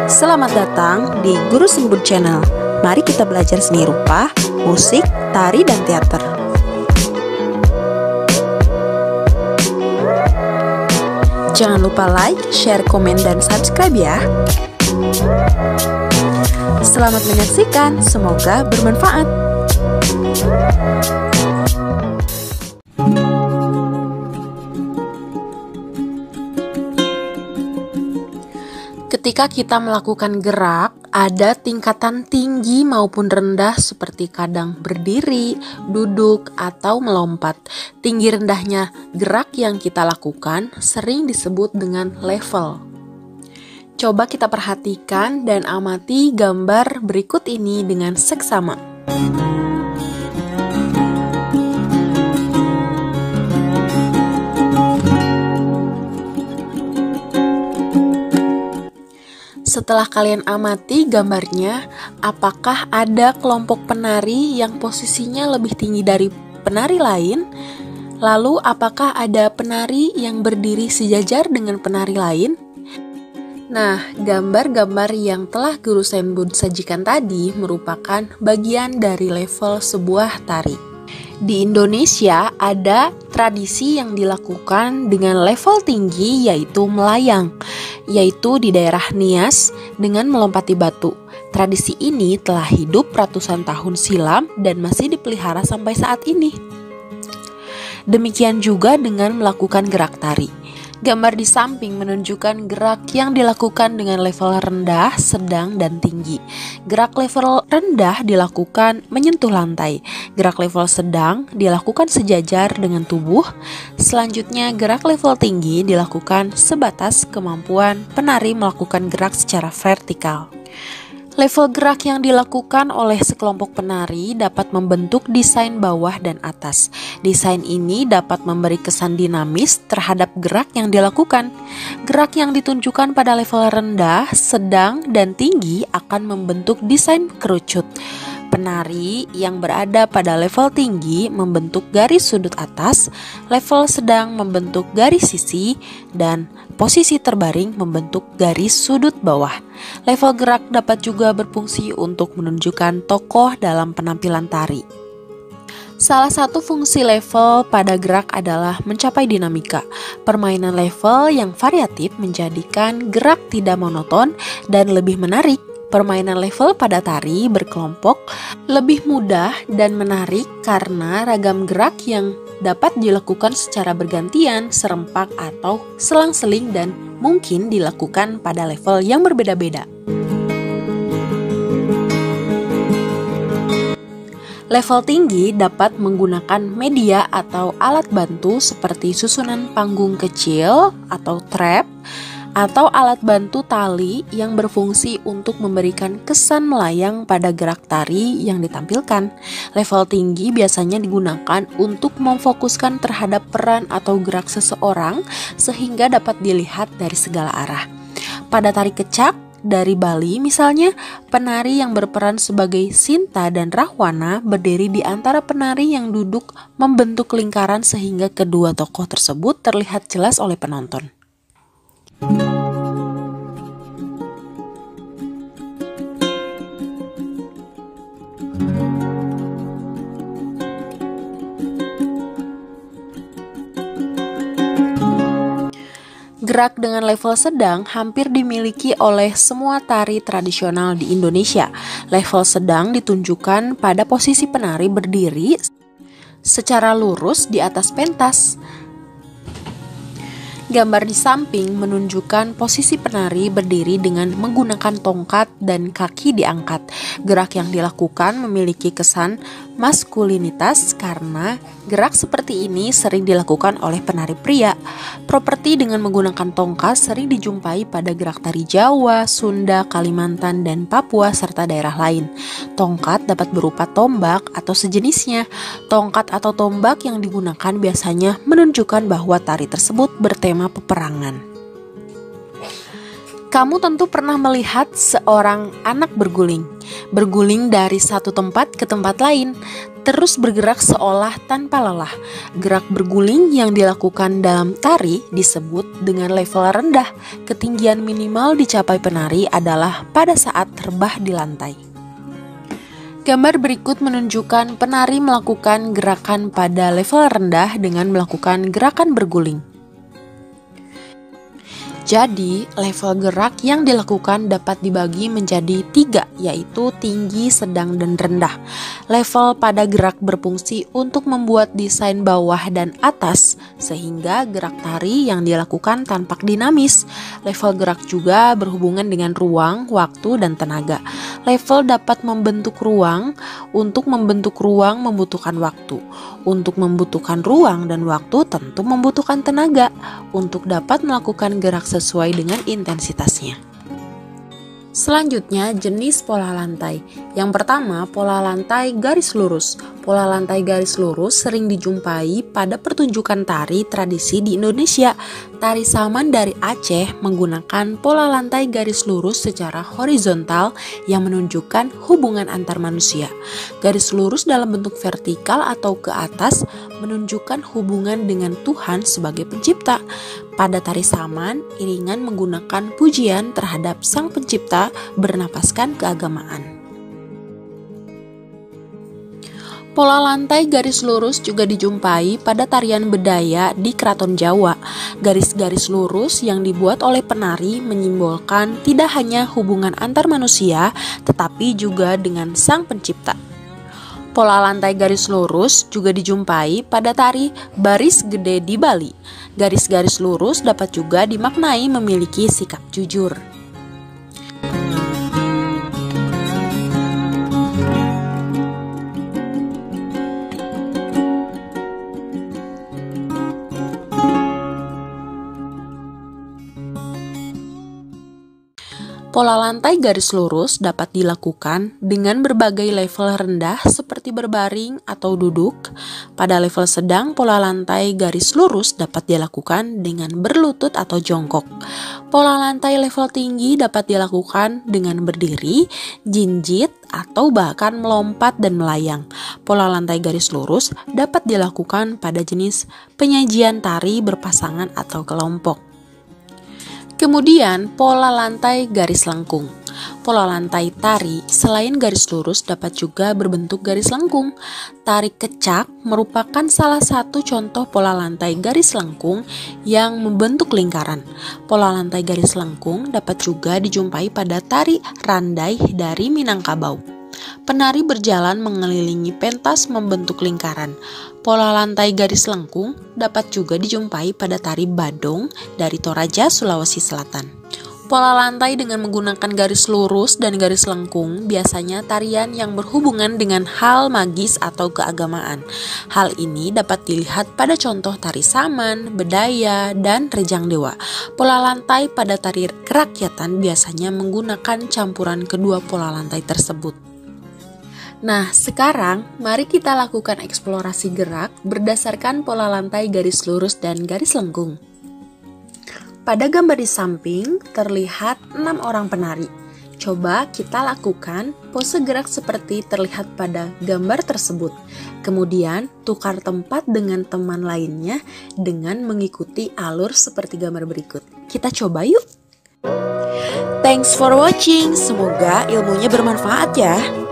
Selamat datang di Guru Sembun Channel. Mari kita belajar seni rupa, musik, tari, dan teater. Jangan lupa like, share, komen, dan subscribe ya. Selamat menyaksikan, semoga bermanfaat. Ketika kita melakukan gerak, ada tingkatan tinggi maupun rendah seperti kadang berdiri, duduk, atau melompat. Tinggi rendahnya gerak yang kita lakukan sering disebut dengan level. Coba kita perhatikan dan amati gambar berikut ini dengan seksama. Setelah kalian amati gambarnya, apakah ada kelompok penari yang posisinya lebih tinggi dari penari lain? Lalu apakah ada penari yang berdiri sejajar dengan penari lain? Nah, gambar-gambar yang telah Guru Sembun sajikan tadi merupakan bagian dari level sebuah tari. Di Indonesia ada tradisi yang dilakukan dengan level tinggi yaitu melayang, yaitu di daerah Nias dengan melompati batu. Tradisi ini telah hidup ratusan tahun silam dan masih dipelihara sampai saat ini. Demikian juga dengan melakukan gerak tari. Gambar di samping menunjukkan gerak yang dilakukan dengan level rendah, sedang, dan tinggi. Gerak level rendah dilakukan menyentuh lantai. Gerak level sedang dilakukan sejajar dengan tubuh. Selanjutnya, gerak level tinggi dilakukan sebatas kemampuan penari melakukan gerak secara vertikal. Level gerak yang dilakukan oleh sekelompok penari dapat membentuk desain bawah dan atas. Desain ini dapat memberi kesan dinamis terhadap gerak yang dilakukan. Gerak yang ditunjukkan pada level rendah, sedang, dan tinggi akan membentuk desain kerucut. Penari yang berada pada level tinggi membentuk garis sudut atas, level sedang membentuk garis sisi, dan posisi terbaring membentuk garis sudut bawah. Level gerak dapat juga berfungsi untuk menunjukkan tokoh dalam penampilan tari. Salah satu fungsi level pada gerak adalah mencapai dinamika. Permainan level yang variatif menjadikan gerak tidak monoton dan lebih menarik. Permainan level pada tari berkelompok lebih mudah dan menarik karena ragam gerak yang dapat dilakukan secara bergantian, serempak, atau selang-seling dan mungkin dilakukan pada level yang berbeda-beda. Level tinggi dapat menggunakan media atau alat bantu seperti susunan panggung kecil atau trap, atau alat bantu tali yang berfungsi untuk memberikan kesan melayang pada gerak tari yang ditampilkan. Level tinggi biasanya digunakan untuk memfokuskan terhadap peran atau gerak seseorang sehingga dapat dilihat dari segala arah. Pada tari kecak dari Bali misalnya, penari yang berperan sebagai Sinta dan Rahwana berdiri di antara penari yang duduk membentuk lingkaran sehingga kedua tokoh tersebut terlihat jelas oleh penonton. Gerak dengan level sedang hampir dimiliki oleh semua tari tradisional di Indonesia. Level sedang ditunjukkan pada posisi penari berdiri secara lurus di atas pentas. Gambar di samping menunjukkan posisi penari berdiri dengan menggunakan tongkat dan kaki diangkat. Gerak yang dilakukan memiliki kesan maskulinitas karena gerak seperti ini sering dilakukan oleh penari pria. Properti dengan menggunakan tongkat sering dijumpai pada gerak tari Jawa, Sunda, Kalimantan, dan Papua serta daerah lain. Tongkat dapat berupa tombak atau sejenisnya. Tongkat atau tombak yang digunakan biasanya menunjukkan bahwa tari tersebut bertema peperangan. Kamu tentu pernah melihat seorang anak berguling. berguling dari satu tempat ke tempat lain, terus bergerak seolah tanpa lelah. Gerak berguling yang dilakukan dalam tari disebut dengan level rendah. Ketinggian minimal dicapai penari adalah pada saat terbah di lantai. Gambar berikut menunjukkan penari melakukan gerakan pada level rendah dengan melakukan gerakan berguling. Jadi, level gerak yang dilakukan dapat dibagi menjadi 3, yaitu tinggi, sedang, dan rendah. Level pada gerak berfungsi untuk membuat desain bawah dan atas, sehingga gerak tari yang dilakukan tampak dinamis. Level gerak juga berhubungan dengan ruang, waktu, dan tenaga. Level dapat membentuk ruang. Untuk membentuk ruang membutuhkan waktu. Untuk membutuhkan ruang dan waktu tentu membutuhkan tenaga. Untuk dapat melakukan gerak sesuai dengan intensitasnya. Selanjutnya, jenis pola lantai. Yang pertama, pola lantai garis lurus. Pola lantai garis lurus sering dijumpai pada pertunjukan tari tradisi di Indonesia. Tari Saman dari Aceh menggunakan pola lantai garis lurus secara horizontal yang menunjukkan hubungan antar manusia. Garis lurus dalam bentuk vertikal atau ke atas menunjukkan hubungan dengan Tuhan sebagai pencipta. Pada tari Saman, iringan menggunakan pujian terhadap Sang Pencipta bernapaskan keagamaan. Pola lantai garis lurus juga dijumpai pada tarian bedaya di Keraton Jawa. Garis-garis lurus yang dibuat oleh penari menyimbolkan tidak hanya hubungan antar manusia, tetapi juga dengan Sang Pencipta. Pola lantai garis lurus juga dijumpai pada tari baris gede di Bali. Garis-garis lurus dapat juga dimaknai memiliki sikap jujur. Pola lantai garis lurus dapat dilakukan dengan berbagai level rendah seperti berbaring atau duduk. Pada level sedang, pola lantai garis lurus dapat dilakukan dengan berlutut atau jongkok. Pola lantai level tinggi dapat dilakukan dengan berdiri, jinjit, atau bahkan melompat dan melayang. Pola lantai garis lurus dapat dilakukan pada jenis penyajian tari berpasangan atau kelompok. Kemudian, pola lantai garis lengkung. Pola lantai tari selain garis lurus dapat juga berbentuk garis lengkung. Tari kecak merupakan salah satu contoh pola lantai garis lengkung yang membentuk lingkaran. Pola lantai garis lengkung dapat juga dijumpai pada tari randai dari Minangkabau. Penari berjalan mengelilingi pentas membentuk lingkaran. Pola lantai garis lengkung dapat juga dijumpai pada tari Badong dari Toraja, Sulawesi Selatan. Pola lantai dengan menggunakan garis lurus dan garis lengkung biasanya tarian yang berhubungan dengan hal magis atau keagamaan. Hal ini dapat dilihat pada contoh tari Saman, Bedaya, dan Rejang Dewa. Pola lantai pada tari kerakyatan biasanya menggunakan campuran kedua pola lantai tersebut. Nah, sekarang mari kita lakukan eksplorasi gerak berdasarkan pola lantai garis lurus dan garis lengkung. Pada gambar di samping terlihat 6 orang penari. Coba kita lakukan pose gerak seperti terlihat pada gambar tersebut. Kemudian tukar tempat dengan teman lainnya dengan mengikuti alur seperti gambar berikut. Kita coba yuk. Thanks for watching. Semoga ilmunya bermanfaat ya.